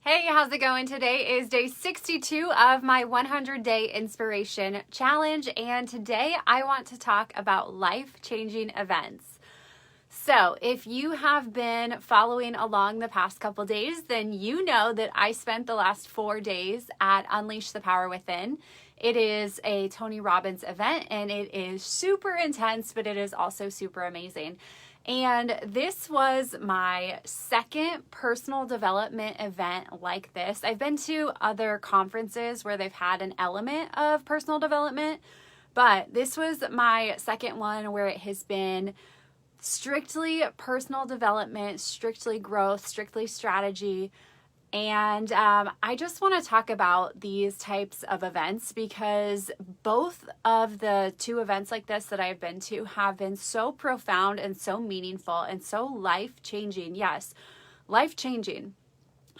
Hey, how's it going? Today is day 62 of my 100-day inspiration challenge, and today I want to talk about life-changing events. So, if you have been following along the past couple days, then you know that I spent the last 4 days at Unleash the Power Within. It is a Tony Robbins event, and it is super intense, but it is also super amazing. And this was my second personal development event like this. I've been to other conferences where they've had an element of personal development, but this was my second one where it has been strictly personal development, strictly growth, strictly strategy. And I just want to talk about these types of events because both of the two events like this that I've been to have been so profound and so meaningful and so life-changing. Yes, life-changing.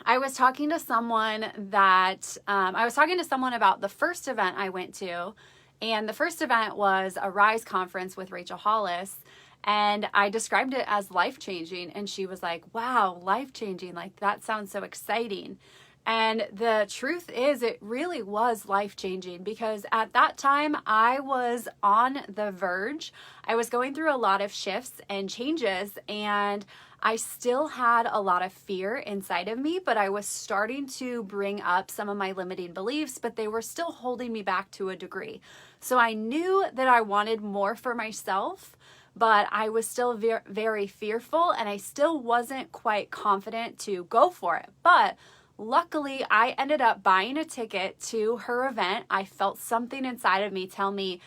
I was talking to someone about the first event I went to, and the first event was a Rise conference with Rachel Hollis. And I described it as life-changing, and she was like, wow, life-changing, like that sounds so exciting. And the truth is, it really was life-changing because at that time I was on the verge. I was going through a lot of shifts and changes, and I still had a lot of fear inside of me, but I was starting to bring up some of my limiting beliefs, but they were still holding me back to a degree. So I knew that I wanted more for myself, but I was still very fearful, and I still wasn't quite confident to go for it. But luckily, I ended up buying a ticket to her event. I felt something inside of me tell me,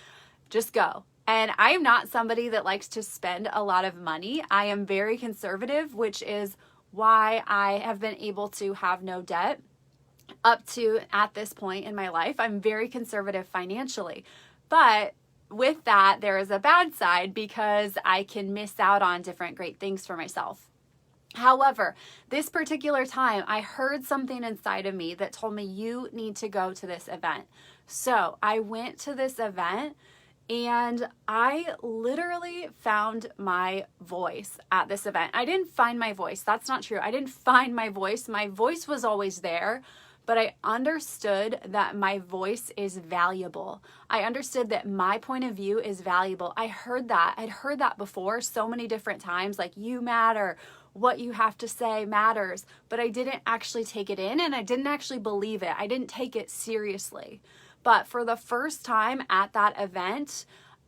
just go. And I am not somebody that likes to spend a lot of money. I am very conservative, which is why I have been able to have no debt up to at this point in my life. I'm very conservative financially. But with that, there is a bad side because I can miss out on different great things for myself. However, this particular time, I heard something inside of me that told me you need to go to this event. So I went to this event and I literally found my voice at this event. I didn't find my voice. That's not true. I didn't find my voice. My voice was always there. But I understood that my voice is valuable. I understood that my point of view is valuable. I heard that. I'd heard that before so many different times, like you matter, what you have to say matters. But I didn't actually take it in, and I didn't actually believe it. I didn't take it seriously. But for the first time at that event,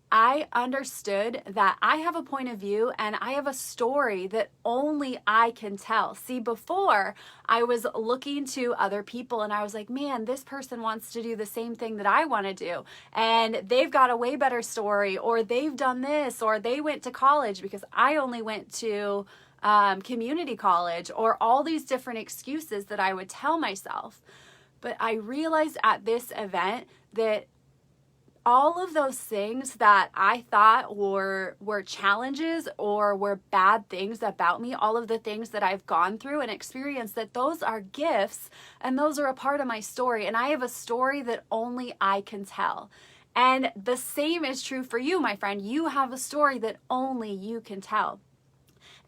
I understood that I have a point of view and I have a story that only I can tell. See, before I was looking to other people and I was like, man, this person wants to do the same thing that I want to do. And they've got a way better story, or they've done this, or they went to college, because I only went to community college, or all these different excuses that I would tell myself. But I realized at this event that all of those things that I thought were challenges or were bad things about me, all of the things that I've gone through and experienced, that those are gifts and those are a part of my story. And I have a story that only I can tell. And the same is true for you, my friend. You have a story that only you can tell.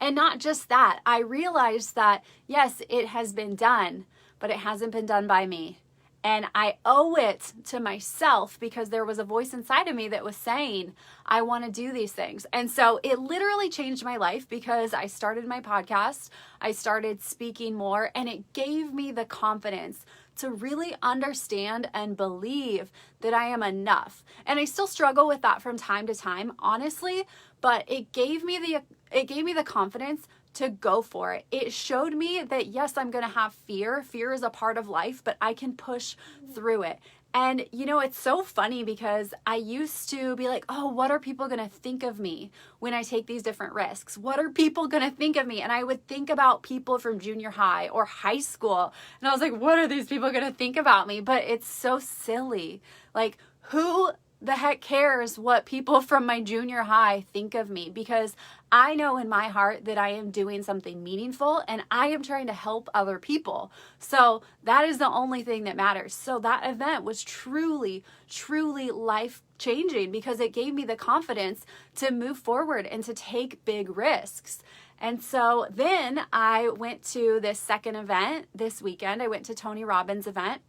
And not just that, I realized that, yes, it has been done, but it hasn't been done by me. And I owe it to myself because there was a voice inside of me that was saying, I want to do these things. And so it literally changed my life because I started my podcast, I started speaking more, and it gave me the confidence to really understand and believe that I am enough. And I still struggle with that from time to time, honestly, but it gave me the confidence to go for it. It showed me that yes, I'm going to have fear. Fear is a part of life, but I can push through it. And you know, it's so funny because I used to be like, oh, what are people going to think of me when I take these different risks? What are people going to think of me? And I would think about people from junior high or high school. And I was like, what are these people going to think about me? But it's so silly. Like, who the heck cares what people from my junior high think of me? Because I know in my heart that I am doing something meaningful and I am trying to help other people. So that is the only thing that matters. So that event was truly, truly life-changing because it gave me the confidence to move forward and to take big risks. And so then I went to this second event this weekend. I went to Tony Robbins' event.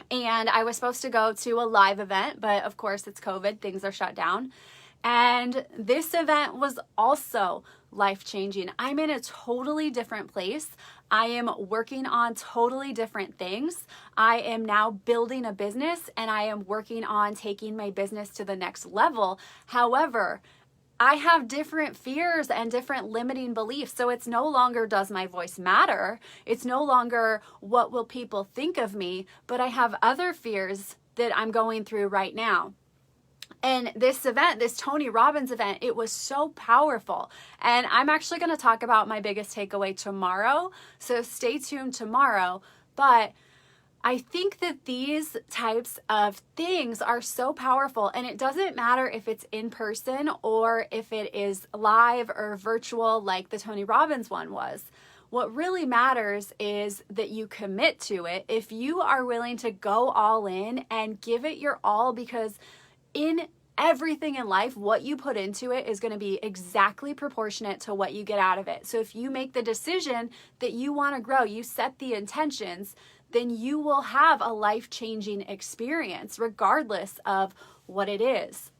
And I was supposed to go to a live event, but of course it's COVID, things are shut down. And this event was also life-changing. I'm in a totally different place. I am working on totally different things. I am now building a business and I am working on taking my business to the next level. However, I have different fears and different limiting beliefs. So it's no longer, does my voice matter? It's no longer, what will people think of me? But I have other fears that I'm going through right now. And this event, this Tony Robbins event, it was so powerful. And I'm actually going to talk about my biggest takeaway tomorrow. So stay tuned tomorrow. But I think that these types of things are so powerful, and it doesn't matter if it's in person or if it is live or virtual like the Tony Robbins one was. What really matters is that you commit to it. If you are willing to go all in and give it your all, because in everything in life, what you put into it is going to be exactly proportionate to what you get out of it. So if you make the decision that you want to grow, you set the intentions, then you will have a life-changing experience regardless of what it is.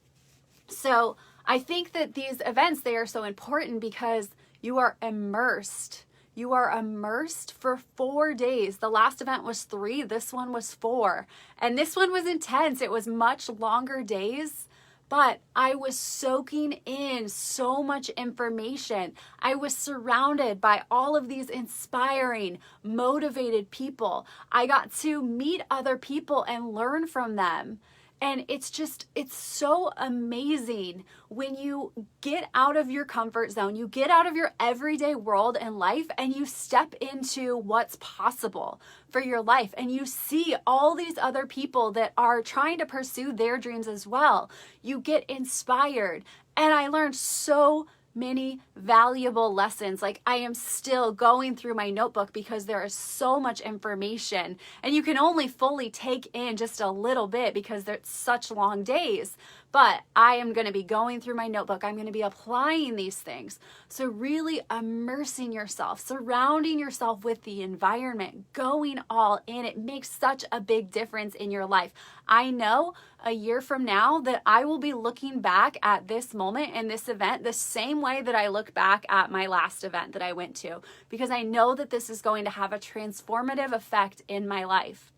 So I think that these events, they are so important because you are immersed. You are immersed for 4 days. The last event was 3, this one was 4. And this one was intense. It was much longer days, but I was soaking in so much information. I was surrounded by all of these inspiring, motivated people. I got to meet other people and learn from them. And it's so amazing when you get out of your comfort zone, you get out of your everyday world and life, and you step into what's possible for your life. And you see all these other people that are trying to pursue their dreams as well. You get inspired. And I learned so many valuable lessons. Like, I am still going through my notebook because there is so much information and you can only fully take in just a little bit because there's such long days. But I am going to be going through my notebook. I'm going to be applying these things. So really immersing yourself, surrounding yourself with the environment, going all in, it makes such a big difference in your life. I know a year from now that I will be looking back at this moment and this event the same way that I look back at my last event that I went to, because I know that this is going to have a transformative effect in my life.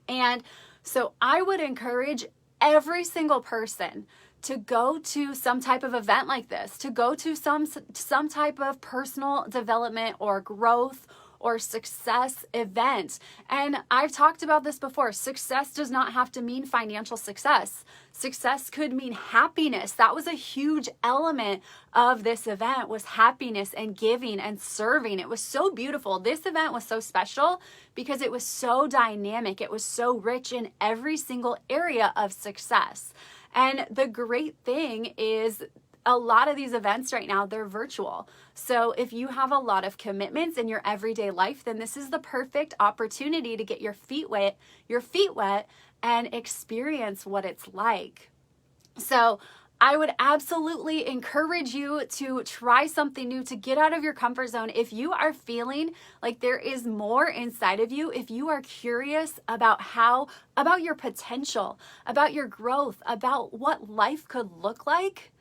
And so I would encourage every single person to go to some type of event like this, to go to some type of personal development or growth or success event. And I've talked about this before. Success does not have to mean financial success. Success could mean happiness. That was a huge element of this event, was happiness and giving and serving. It was so beautiful. This event was so special because it was so dynamic. It was so rich in every single area of success. And the great thing is, a lot of these events right now, they're virtual. So if you have a lot of commitments in your everyday life, then this is the perfect opportunity to get your feet wet and experience what it's like. So I would absolutely encourage you to try something new, to get out of your comfort zone. If you are feeling like there is more inside of you, if you are curious about your potential, about your growth, about what life could look like,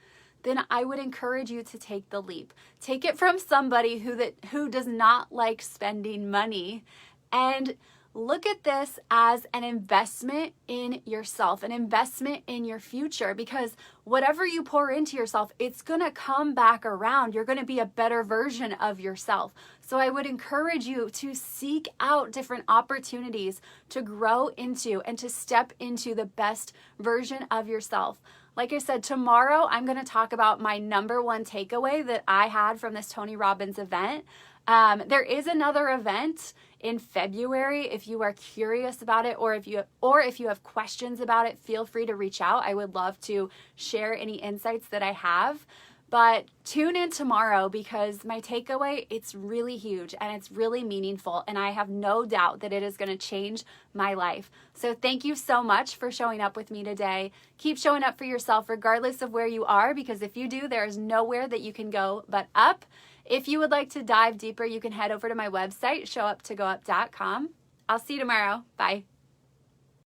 then I would encourage you to take the leap. Take it from somebody who does not like spending money, and look at this as an investment in yourself, an investment in your future, because whatever you pour into yourself, it's going to come back around. You're going to be a better version of yourself. So I would encourage you to seek out different opportunities to grow into and to step into the best version of yourself. Like I said, tomorrow I'm going to talk about my number one takeaway that I had from this Tony Robbins event. There is another event in February. If you are curious about it, or if you have questions about it, feel free to reach out. I would love to share any insights that I have. But tune in tomorrow, because my takeaway, it's really huge and it's really meaningful, and I have no doubt that it is going to change my life. So thank you so much for showing up with me today. Keep showing up for yourself regardless of where you are, because if you do, there is nowhere that you can go but up. If you would like to dive deeper, you can head over to my website, showuptogoup.com. I'll see you tomorrow. Bye.